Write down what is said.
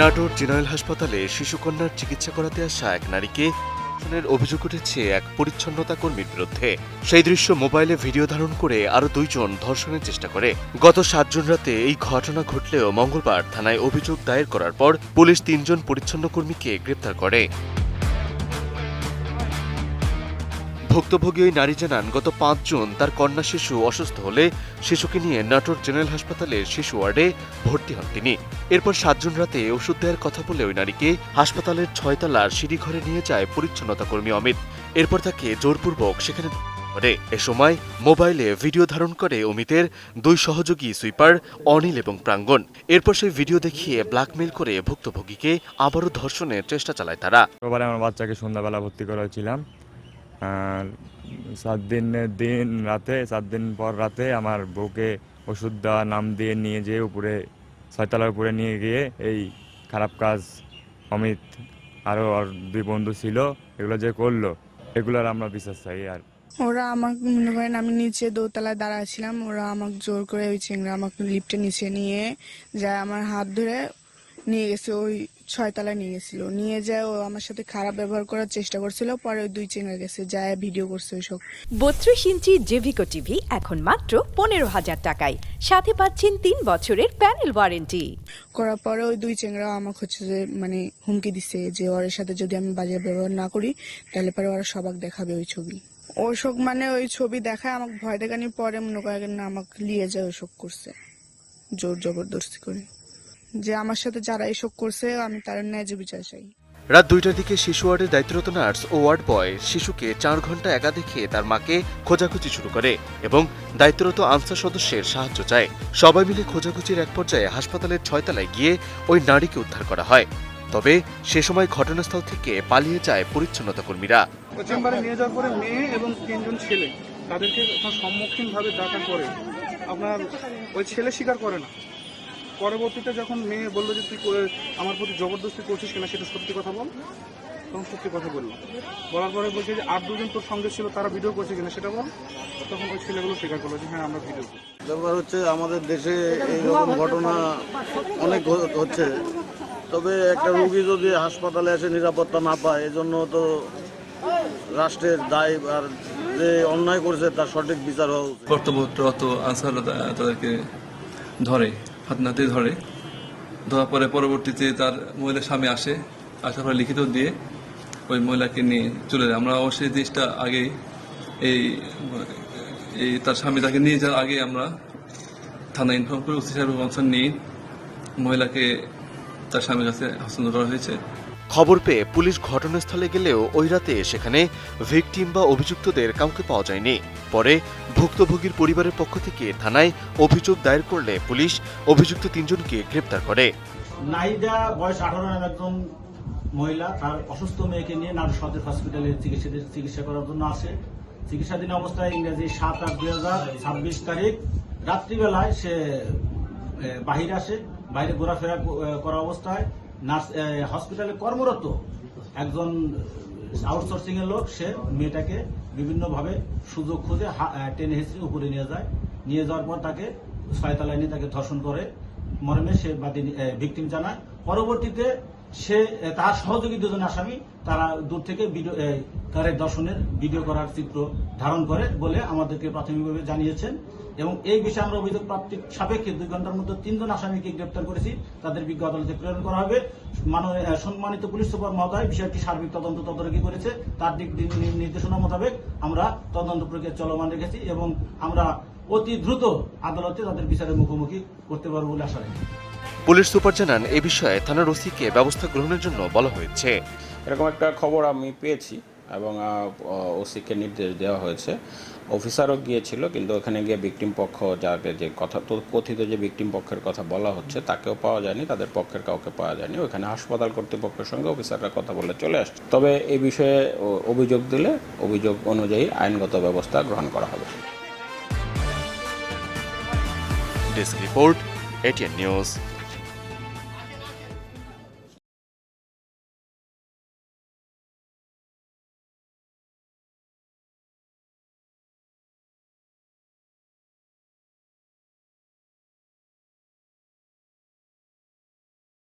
Natore general হাসপাতালে শিশুকন্যার চিকিৎসা করাতে আসা এক নারীকে ধর্ষণের অভিযোগ উঠেছে এক পরিচ্ছন্নতা কর্মীর বিরুদ্ধে। সেই দৃশ্য মোবাইলে ভিডিও ধারণ করে আরও 2 জন ধর্ষণের চেষ্টা করে। গত 7 জুন রাতে এই ঘটনা ঘটলেও মঙ্গলবার থানায় অভিযোগ দায়ের করার পর পুলিশ 3 জন পরিচ্ছন্ন কর্মীকে গ্রেপ্তার করে। ভুক্তভোগী ওই নারী জানান, গত 5 জুন তার কন্যা শিশু অসুস্থ হলে শিশুকে নিয়ে নাটোর জেনারেল হাসপাতালের শিশু ওয়ার্ডে ভর্তি হন তিনি। এরপর 7 জুন রাতে ওষুধ দেওয়ার কথা বলে ওই নারীকে হাসপাতালের 6 তলার সিঁড়িঘরে নিয়ে যায় পরিচ্ছন্নতা কর্মী অমিত। এরপর তাকে জোরপূর্বক সেখানে করে। এ সময় মোবাইলে ভিডিও ধারণ করে অমিতের 2 সহযোগী সুইপার অনিল এবং প্রাঙ্গণ। এরপর সেই ভিডিও দেখিয়ে ব্ল্যাকমেইল করে ভুক্তভোগীকে আবারও ধর্ষণের চেষ্টা চালায় তারা। আমার বাচ্চাকে সন্ধ্যাবেলা ভর্তি করা হয়েছিলাম। 7 দিন পর রাতে আমার বউকে ওষুধ দেওয়া নাম দিয়ে নিয়ে যেয়ে উপরে 6 তলার উপরে নিয়ে গিয়ে এই খারাপ কাজ অমিত আরও 2 বন্ধু ছিল এগুলো যে করলো, এগুলোর আমরা বিশ্বাস চাই। আর ওরা আমাকে মনে করেন আমি নিচে দোতলায় দাঁড়াচ্ছিলাম, ওরা আমাকে জোর করে ওই চিংড়া আমাকে লিফটে নিচে নিয়ে যায়, আমার হাত ধরে নিয়ে গেছে, ওই 6 তলায় নিয়ে গেছিল। নিয়ে যায় ও আমার সাথে খারাপ ব্যবহার করার চেষ্টা করছিল। পরে ওই 2 চিংড়া গেছে, যায় ভিডিও করছে ওইসব। 32 ইঞ্চি জেভিকো টিভি এখন মাত্র 15,000 টাকায়, সাথে পাচ্ছেন 3 বছরের প্যানেল ওয়ারেন্টি। করার পরে ওই 2 চিংড়া আমাকে হচ্ছে যে হুমকি দিছে যে ওর সাথে যদি আমি বাজে ব্যবহার না করি তাহলে পরে ওরা সবাক দেখাবে ওই ছবি। ওসব ওই ছবি দেখায় আমাকে ভয় দেখানি, পরে মনে করেন না আমাকে নিয়ে যায় ওসব করছে জোর জবরদস্তি করে। যে আমার সাথে যারা এসব করছে আমি তার ন্যায্য বিচার চাই। রাত 2টার দিকে শিশু ওয়ার্ডের দায়িত্বরত নার্স ও ওয়ার্ড বয় শিশুকে 4 ঘন্টা একা দেখে তার মাকে খোঁজাখুঁজি শুরু করে এবং দায়িত্বরত আনসার সদস্যের সাহায্য চায়। সবাই মিলে খোঁজাখুঁজির এক পর্যায়ে হাসপাতালের 6 তলায় গিয়ে ওই নারীকে উদ্ধার করা হয়। তবে সে সময় ঘটনাস্থল থেকে পালিয়ে যায় পরিচ্ছন্নতা কর্মীরা। চেম্বারে নিয়ে যাওয়ার পরে মেয়ে এবং 3 জন ছেলে তাদেরকে সম্মুখীনভাবে ডাকার পরে আপনার ওই ছেলে স্বীকার করে না। পরবর্তীতে যখন মেয়ে বললো যে তুই আমার প্রতি জবরদস্তি করছিস কিনা সেটা সত্যি কথা বল, তখন সত্যি কথা বললো। বলার পরে বলছে যে 8 জন তোর সঙ্গে ছিল তারা ভিডিও করছে কিনা সেটা বল। তখন ওই ছেলেগুলো স্বীকার করলো যে হ্যাঁ আমরা ভিডিও করছি। ব্যাপার হচ্ছে আমাদের দেশে এইরকম ঘটনা অনেক হচ্ছে, তবে একটা রোগী যদি হাসপাতালে এসে নিরাপত্তা না পায় এজন্য তো রাষ্ট্রের দায়, আর যে অন্যায় করেছে তার সঠিক বিচার হওয়া উচিত। কর্তব্যরত আনসাররা তাদেরকে ধরে, হাত নাতে ধরে, ধরার পরে পরবর্তীতে তার মহিলা স্বামী আসে, আসার পরে লিখিত দিয়ে ওই মহিলাকে নিয়ে চলে যায়। আমরা অবশ্যই জিনিসটা আগেই এই তার স্বামী তাকে নিয়ে যাওয়ার আগে আমরা থানায় ইনফর্ম করে ওসি সাহেবের কনসার্ন নিয়ে মহিলাকে তার স্বামীর কাছে হস্তান্তর করা হয়েছে। খবর পেয়ে পুলিশ ঘটনাস্থলে গেলেও ওই রাতে সেখানে ভিকটিম বা অভিযুক্তদের কাউকে পাওয়া যায়নি। পরে ভুক্তভোগীর পরিবারের পক্ষ থেকে থানায় অভিযোগ দায়ের করলে পুলিশ অভিযুক্ত 3 জনকে গ্রেপ্তার করে। নাইদা বয়স 18 নামের একজন মহিলা তার অসুস্থ মেয়েকে নিয়ে নাটোর সদর হসপিটালে চিকিৎসা করার জন্য আসে। চিকিৎসাধীন অবস্থায় ইংরেজি 7/8/2026 তারিখ রাত্রিবেলায় সে বাহিরে আসে। বাইরে ঘোরাফেরা করা অবস্থায় হসপিটালে কর্মরত একজন আউটসোর্সিং এর লোক সে মেয়েটাকে বিভিন্নভাবে সুযোগ খুঁজে টেনে হেঁচড়ে উপরে নিয়ে যায়। নিয়ে যাওয়ার পর তাকে 6 তলায় নিয়ে তাকে ধর্ষণ করে মর্মে সে ভিকটিম জানায়। পরবর্তীতে সে তার সহযোগী 2 জন আসামি তারা দূর থেকে তার দর্শনের ভিডিও করার চিত্র ধারণ করে বলে আমাদেরকে প্রাথমিকভাবে জানিয়েছেন এবং এই বিষয়ে আমরা অভিযোগ প্রাপ্তির সাপেক্ষে 2 ঘন্টার মধ্যে 3 জন আসামিকে গ্রেপ্তার করেছি। তাদের বিজ্ঞ আদালতে প্রেরণ করা হবে। সম্মানিত পুলিশ সুপার মহোদয় বিষয়টি সার্বিক তদন্ত তদারকি করেছে। তার দিক নির্দেশনা মোতাবেক আমরা তদন্ত প্রক্রিয়া চলমান রেখেছি এবং আমরা অতি দ্রুত আদালতে তাদের বিচারের মুখোমুখি করতে পারব বলে আশা রাখি। পুলিশ সুপার জানান, এ বিষয়ে থানার ওসিকে ব্যবস্থা গ্রহণের জন্য বলা হয়েছে। এরকম একটা খবর আমি পেয়েছি এবং ওসিকে নির্দেশ দেওয়া হয়েছে। অফিসারও গিয়েছিল, কিন্তু ওখানে গিয়ে ভিকটিম পক্ষ যাকে যে কথা কথিত যে ভিকটিম পক্ষের কথা বলা হচ্ছে তাকেও পাওয়া যায়নি, তাদের পক্ষের কাউকে পাওয়া যায়নি। ওখানে হাসপাতাল কর্তৃপক্ষের সঙ্গে অফিসাররা কথা বলে চলে আসছে। তবে এই বিষয়ে অভিযোগ দিলে অভিযোগ অনুযায়ী আইনগত ব্যবস্থা গ্রহণ করা হবে। Desk report, ATN news.